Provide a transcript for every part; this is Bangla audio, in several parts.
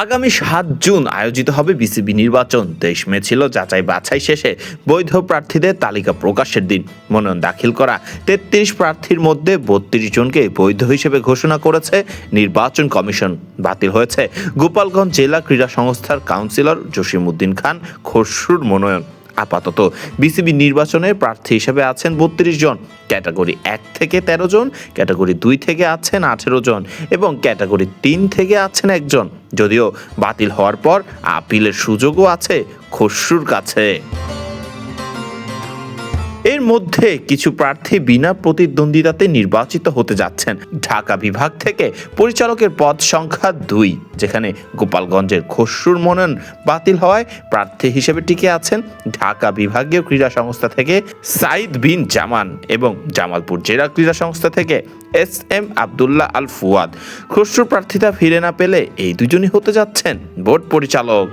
আগামী ৭ জুন আয়োজিত হবে বিসিবি নির্বাচন। ২৩ মে ছিল যাচাই বাছাই শেষে বৈধ প্রার্থীদের তালিকা প্রকাশের দিন। মনোনয়ন দাখিল করা ৩৩ প্রার্থীর মধ্যে ৩২ জনকে বৈধ হিসেবে ঘোষণা করেছে নির্বাচন কমিশন। বাতিল হয়েছে গোপালগঞ্জ জেলা ক্রীড়া সংস্থার কাউন্সিলর জসিমউদ্দিন খান খসরুর মনোনয়ন। আপাতত বিসিবি নির্বাচনে প্রার্থী হিসেবে আছেন ৩২ জন। ক্যাটাগরি ১ থেকে ১৩ জন, ক্যাটাগরি ২ থেকে আছেন ১৮ জন এবং ক্যাটাগরি ৩ থেকে আছেন একজন। যদিও বাতিল হওয়ার পর আপিলের সুযোগও আছে খসরুর কাছে। এর মধ্যে কিছু প্রার্থী বিনা প্রতিদ্বন্দ্বিতাতে নির্বাচিত হতে যাচ্ছেন। ঢাকা বিভাগ থেকে পরিচালকের পদ সংখ্যা ২, যেখানে গোপালগঞ্জের খসরুর মনোনয়ন বাতিল হওয়ায় প্রার্থী হিসেবে টিকে আছেন ঢাকা বিভাগীয় ক্রীড়া সংস্থা থেকে সাইদ বিন জামান এবং জামালপুর জেলা ক্রীড়া সংস্থা থেকে SM আব্দুল্লাহ আল ফুয়াদ। খসরুর প্রার্থিতা ফিরে না পেলে এই দুজনই হতে যাচ্ছেন বোর্ড পরিচালক।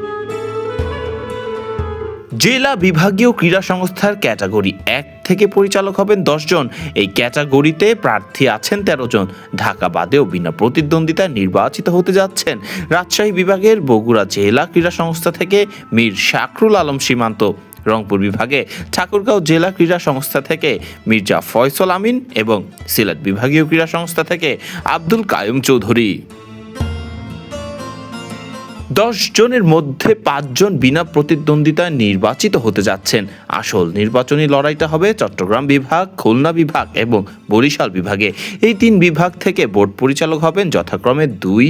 জেলা বিভাগীয় ক্রীড়া সংস্থার ক্যাটাগরি ১ থেকে পরিচালক হবেন ১০ জন। এই ক্যাটাগরিতে প্রার্থী আছেন ১৩ জন। ঢাকা বাদেও বিনা প্রতিদ্বন্দ্বিতায় নির্বাচিত হতে যাচ্ছেন রাজশাহী বিভাগের বগুড়া জেলা ক্রীড়া সংস্থা থেকে মীর শাকরুল আলম সীমান্ত, রংপুর বিভাগে ঠাকুরগাঁও জেলা ক্রীড়া সংস্থা থেকে মির্জা ফয়সল আমিন এবং সিলেট বিভাগীয় ক্রীড়া সংস্থা থেকে আব্দুল কায়ুম চৌধুরী। ১০ জনের মধ্যে ৫ জন বিনা প্রতিদ্বন্দ্বিতায় নির্বাচিত হতে যাচ্ছেন। আসল নির্বাচনী লড়াইটা হবে চট্টগ্রাম বিভাগ, খুলনা বিভাগ এবং বরিশাল বিভাগে। এই ৩ বিভাগ থেকে বোর্ড পরিচালক হবেন যথাক্রমে ২,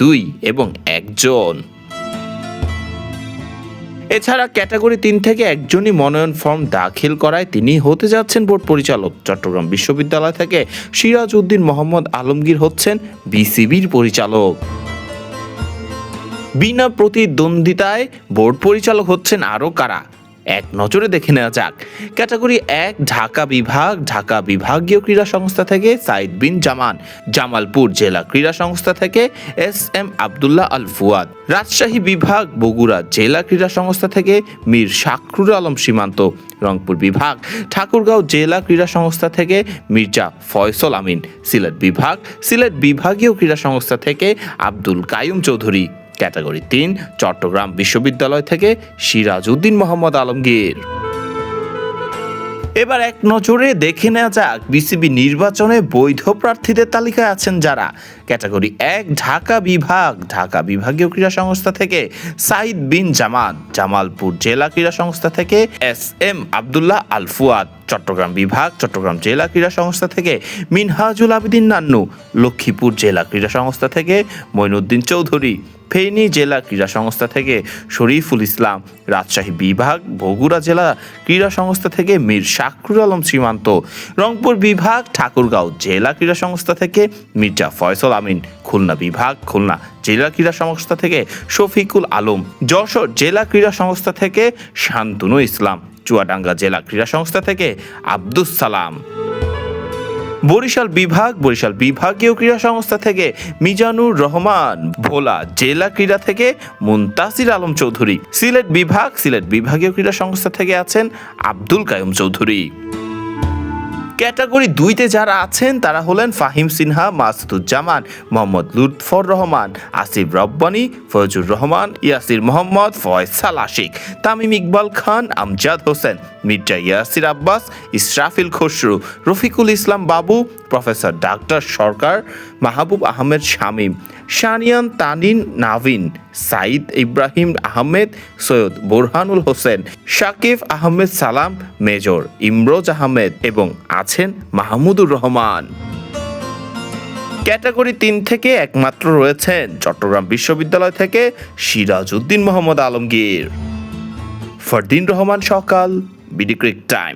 ২ এবং ১ জন। এছাড়া ক্যাটাগরি ৩ থেকে একজনই মনোনয়ন ফর্ম দাখিল করায় তিনি হতে যাচ্ছেন বোর্ড পরিচালক। চট্টগ্রাম বিশ্ববিদ্যালয় থেকে সিরাজউদ্দিন মোহাম্মদ আলমগীর হচ্ছেন বিসিবির পরিচালক। বিনা প্রতিদ্বন্দ্বিতায় বোর্ড পরিচালক হচ্ছেন আরও কারা, এক নজরে দেখে নেওয়া যাক। ক্যাটাগরি ১ ঢাকা বিভাগ, ঢাকা বিভাগীয় ক্রীড়া সংস্থা থেকে সাইদ বিন জামান, জামালপুর জেলা ক্রীড়া সংস্থা থেকে SM আব্দুল্লাহ আল ফুয়াদ, রাজশাহী বিভাগ বগুড়া জেলা ক্রীড়া সংস্থা থেকে মীর শাকরুল আলম সীমান্ত, রংপুর বিভাগ ঠাকুরগাঁও জেলা ক্রীড়া সংস্থা থেকে মির্জা ফয়সল আমিন, সিলেট বিভাগ সিলেট বিভাগীয় ক্রীড়া সংস্থা থেকে আব্দুল কায়ুম চৌধুরী, ক্যাটাগরি ৩ চট্টগ্রাম বিশ্ববিদ্যালয় থেকে সিরাজউদ্দিন মোহাম্মদ আলমগীর। এবার এক নজরে দেখে নেওয়া যাক বিসিবি নির্বাচনে বৈধ প্রার্থীদের তালিকায় আছেন যারা। ক্যাটাগরি ১ ঢাকা বিভাগ, ঢাকা বিভাগীয় ক্রীড়া সংস্থা থেকে সাইদ বিন জামান, জামালপুর জেলা ক্রীড়া সংস্থা থেকে SM আব্দুল্লাহ আল ফুয়াদ, চট্টগ্রাম বিভাগ চট্টগ্রাম জেলা ক্রীড়া সংস্থা থেকে মিনহাজুল আবেদিন নান্নু, লক্ষ্মীপুর জেলা ক্রীড়া সংস্থা থেকে মঈনুদ্দিন চৌধুরী, ফেনী জেলা ক্রীড়া সংস্থা থেকে শরীফুল ইসলাম, রাজশাহী বিভাগ বগুড়া জেলা ক্রীড়া সংস্থা থেকে মীর শাকরুল আলম সীমান্ত, রংপুর বিভাগ ঠাকুরগাঁও জেলা ক্রীড়া সংস্থা থেকে মির্জা ফয়সল আমিন, খুলনা বিভাগ খুলনা জেলা ক্রীড়া সংস্থা থেকে শফিকুল আলম, যশোর জেলা ক্রীড়া সংস্থা থেকে শান্তনু ইসলাম, চুয়াডাঙ্গা জেলা ক্রীড়া সংস্থা থেকে আব্দুস সালাম, বরিশাল বিভাগীয় ক্রীড়া সংস্থা থেকে মিজানুর রহমান, ভোলা জেলা ক্রীড়া থেকে মুনতাসির আলম চৌধুরী, সিলেট বিভাগীয় ক্রীড়া সংস্থা থেকে আছেন আব্দুল কায়ুম চৌধুরী। ক্যাটাগরি ২তে যারা আছেন তারা হলেন ফাহিম সিনহা, মাসুদুজ্জামান, মোহাম্মদ লুৎফর রহমান, আসিফ রব্বানী, ফয়জুর রহমান, ইয়াসির মোহাম্মদ, ফয়সাল আশিক, তামিম ইকবাল খান, আমজাদ হোসেন, মির্জা ইয়াসির আব্বাস, ইসরাফিল খসরু, রফিকুল ইসলাম বাবু, প্রফেসর ডাক্তার সরকার, মাহবুব আহমেদ শামীম, শানিয়ান তানিন নাভিন, সাইদ ইব্রাহিম আহমেদ, সৈয়দ বোরহানুল হোসেন, শাকিব আহমেদ সালাম, মেজর ইমরোজ আহমেদ এবং আছেন মাহমুদুর রহমান। ক্যাটাগরি ৩ থেকে একমাত্র রয়েছেন চট্টগ্রাম বিশ্ববিদ্যালয় থেকে সিরাজউদ্দিন মোহাম্মদ আলমগীর। ফরদিন রহমান সকাল, বিডি ক্রিক টাইম।